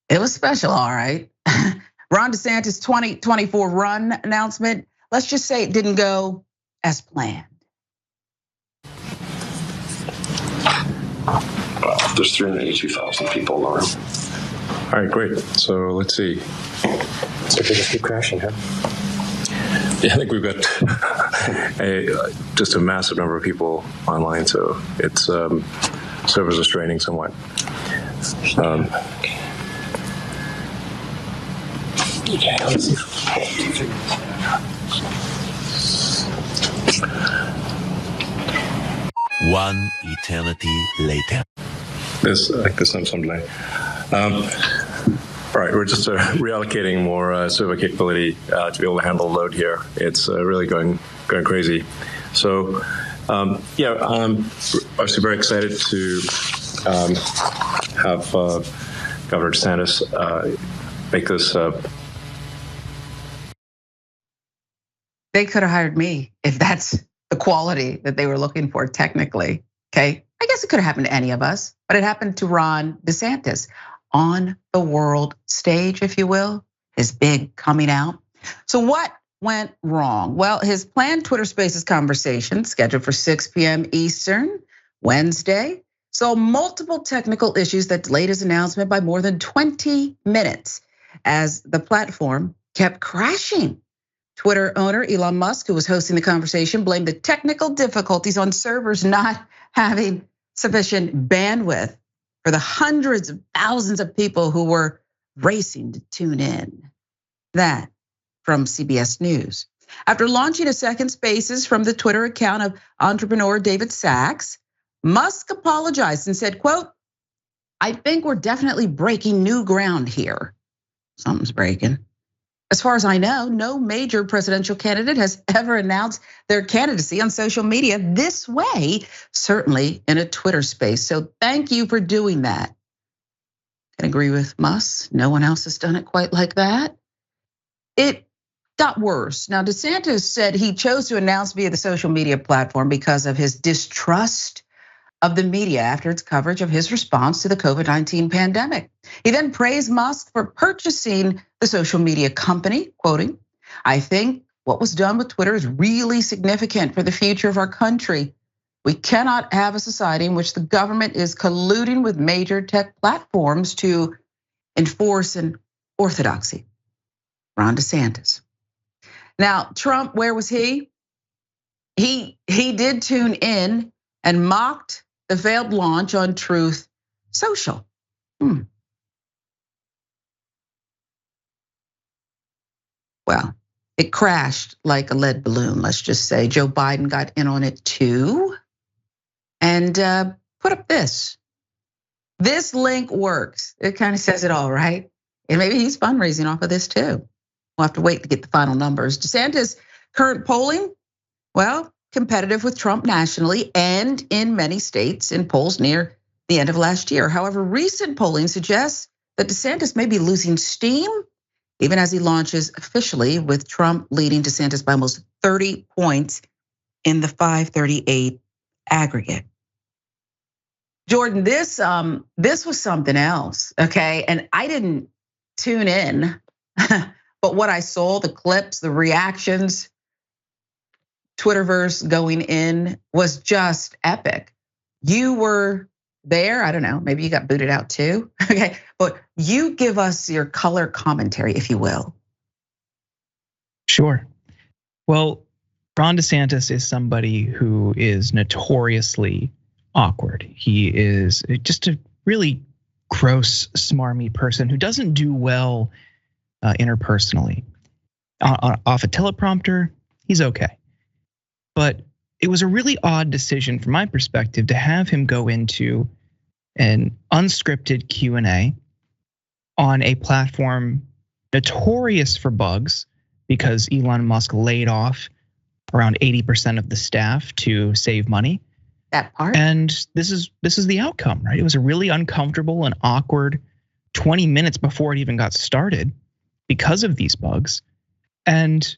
It was special, all right. Ron DeSantis' 2024 run announcement, let's just say it didn't go as planned. There's 382,000 people in the room. All right, great. So let's see. So they just keep crashing, huh? Yeah, I think we've got just a massive number of people online, so it's servers are straining somewhat. Okay, let's see. One eternity later. There's some delay. All right, we're just reallocating more server capability to be able to handle the load here. It's really going crazy. So, obviously very excited to have Governor DeSantis make this. They could have hired me if that's the quality that they were looking for technically, okay? I guess it could have happened to any of us, but it happened to Ron DeSantis on the world stage, if you will, his big coming out. So what went wrong? Well, his planned Twitter Spaces conversation scheduled for 6 p.m. Eastern Wednesday saw multiple technical issues that delayed his announcement by more than 20 minutes as the platform kept crashing. Twitter owner Elon Musk, who was hosting the conversation, blamed the technical difficulties on servers not having sufficient bandwidth for the hundreds of thousands of people who were racing to tune in. That from CBS News. After launching a second Spaces from the Twitter account of entrepreneur David Sachs, Musk apologized and said, quote, "I think we're definitely breaking new ground here." Something's breaking. As far as I know, no major presidential candidate has ever announced their candidacy on social media this way, certainly in a Twitter space. So thank you for doing that. Can agree with Musk. No one else has done it quite like that. It got worse. Now, DeSantis said he chose to announce via the social media platform because of his distrust of the media after its coverage of his response to the COVID-19 pandemic. He then praised Musk for purchasing the social media company, quoting, "I think what was done with Twitter is really significant for the future of our country. We cannot have a society in which the government is colluding with major tech platforms to enforce an orthodoxy." Ron DeSantis. Now, Trump, where was he? He did tune in and mocked the failed launch on Truth Social. Well, it crashed like a lead balloon, let's just say. Joe Biden got in on it too. And put up this. This link works. It kind of says it all, right? And maybe he's fundraising off of this too. We'll have to wait to get the final numbers. DeSantis' current polling, well, competitive with Trump nationally and in many states in polls near the end of last year. However, recent polling suggests that DeSantis may be losing steam even as he launches officially, with Trump leading DeSantis by almost 30 points in the 538 aggregate. Jordan, this was something else, okay? And I didn't tune in, but what I saw, the clips, the reactions, Twitterverse going in was just epic. You were there, I don't know, maybe you got booted out too, okay? But you give us your color commentary, if you will. Sure. Well, Ron DeSantis is somebody who is notoriously awkward. He is just a really gross, smarmy person who doesn't do well interpersonally. Off a teleprompter, he's okay. But it was a really odd decision from my perspective to have him go into an unscripted Q&A on a platform notorious for bugs because Elon Musk laid off around 80% of the staff to save money. That part. And this is the outcome, right? It was a really uncomfortable and awkward 20 minutes before it even got started because of these bugs. And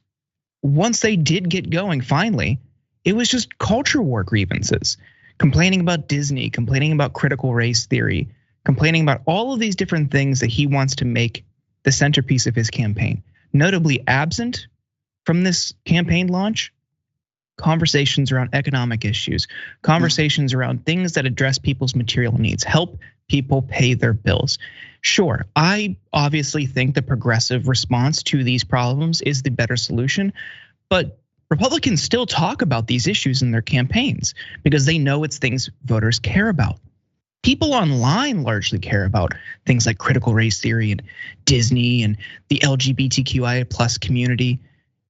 once they did get going, finally, it was just culture war grievances, complaining about Disney, complaining about critical race theory, complaining about all of these different things that he wants to make the centerpiece of his campaign. Notably absent from this campaign launch, conversations around economic issues, conversations around things that address people's material needs, help people pay their bills. Sure, I obviously think the progressive response to these problems is the better solution, but Republicans still talk about these issues in their campaigns because they know it's things voters care about. People online largely care about things like critical race theory and Disney and the LGBTQIA plus community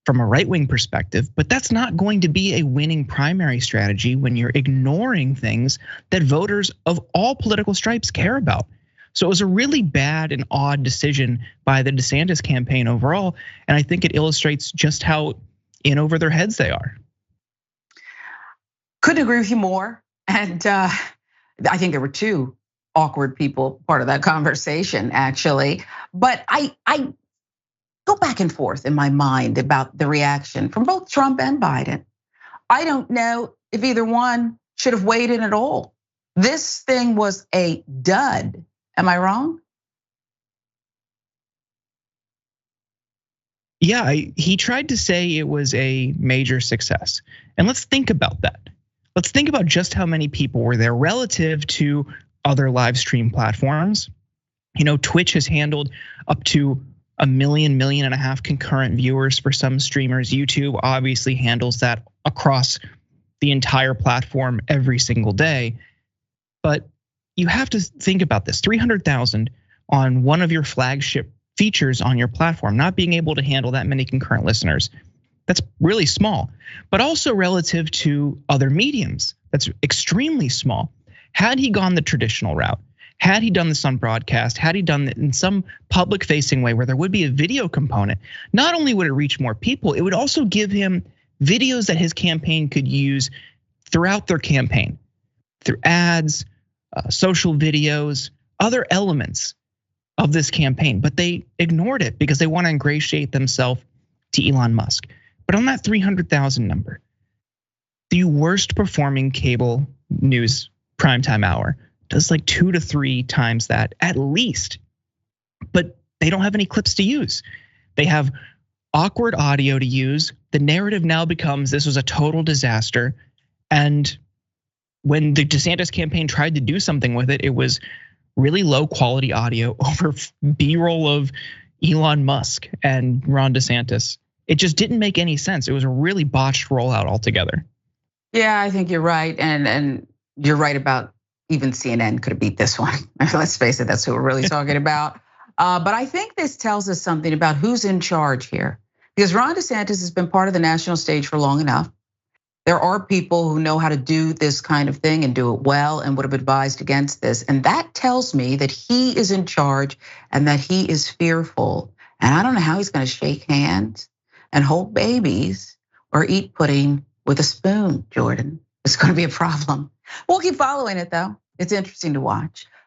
from a right-wing perspective, but that's not going to be a winning primary strategy when you're ignoring things that voters of all political stripes care about. So it was a really bad and odd decision by the DeSantis campaign overall, and I think it illustrates just how in over their heads they are. Couldn't agree with you more, and I think there were two awkward people part of that conversation, actually. But I go back and forth in my mind about the reaction from both Trump and Biden. I don't know if either one should have weighed in at all. This thing was a dud. Am I wrong? Yeah, he tried to say it was a major success. And let's think about that. Let's think about just how many people were there relative to other live stream platforms. You know, Twitch has handled up to 1.5 million concurrent viewers for some streamers. YouTube obviously handles that across the entire platform every single day. But you have to think about this, 300,000 on one of your flagship features on your platform, not being able to handle that many concurrent listeners. That's really small, but also relative to other mediums, that's extremely small. Had he gone the traditional route, had he done this on broadcast, had he done it in some public facing way where there would be a video component, not only would it reach more people, it would also give him videos that his campaign could use throughout their campaign, through ads, social videos, other elements of this campaign. But they ignored it because they want to ingratiate themselves to Elon Musk. But on that 300,000 number, the worst performing cable news primetime hour does like 2 to 3 times that at least. But they don't have any clips to use. They have awkward audio to use. The narrative now becomes this was a total disaster. And when the DeSantis campaign tried to do something with it, it was really low quality audio over B-roll of Elon Musk and Ron DeSantis. It just didn't make any sense. It was a really botched rollout altogether. Yeah, I think you're right. And you're right about even CNN could have beat this one. Let's face it, that's who we're really talking about. But I think this tells us something about who's in charge here. Because Ron DeSantis has been part of the national stage for long enough. There are people who know how to do this kind of thing and do it well and would have advised against this. And that tells me that he is in charge and that he is fearful. And I don't know how he's gonna shake hands and hold babies or eat pudding with a spoon, Jordan. It's gonna be a problem. We'll keep following it though. It's interesting to watch.